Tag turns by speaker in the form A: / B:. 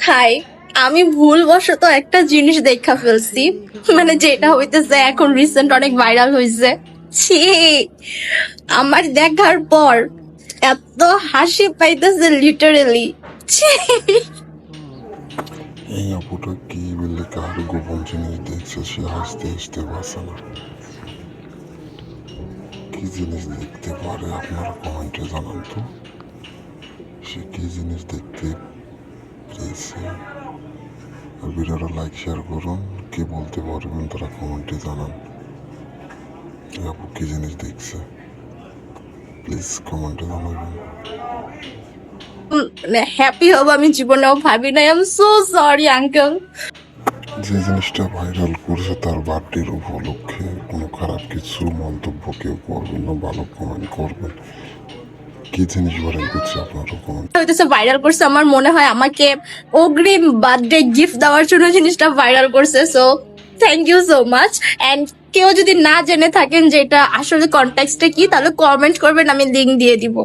A: High, আমি ভুলবশত একটা জিনিস দেখা ফেলছি, মানে যেটা হইতেছে এখন রিসেন্ট অনেক ভাইরাল হয়েছে। ছি, আমার দেখার পর এত হাসি পাইতেছে লিটারেলি। ছি।
B: এই আপুটা কি বললে কার গোপন জিনিস দেখছে সে হাসতে হাসতে বাঁচে না। কি জিনিস দেখতে পারে আপনারা কমেন্টে জানান তো। সে কি জিনিস দেখতে পেয়েছে। আর ভিডিওটা লাইক শেয়ার করুন। কে বলতে পারবেন তারা কমেন্টে জানান। এই আপু কি জিনিস দেখছে প্লিজ কমেন্টে জানাবেন।
A: হ্যাপি হব আমি জীবনেও ভাবি নাই। I am so sorry uncle.
B: যে জিনিসটা ভাইরাল করছে তার বার্থডের উপলক্ষে কোনো খারাপ কিছু মন্তব্য কেউ করবেন না, ভালো কমেন্ট করবেন। কি জিনিস ভাইরাল করছে আপনারা কমেন্ট।
A: হইতেছে ভাইরাল করছে, আমার মনে হয় আমাকে অগ্রিম বার্থডে গিফট দেওয়ার জন্য জিনিসটা ভাইরাল করছে। So thank you so much. And কেউ যদি না জেনে থাকেন যে এটা আসলে কনটেক্সটটা কি, তাহলে কমেন্ট করবেন, আমি লিংক দিয়ে দিব।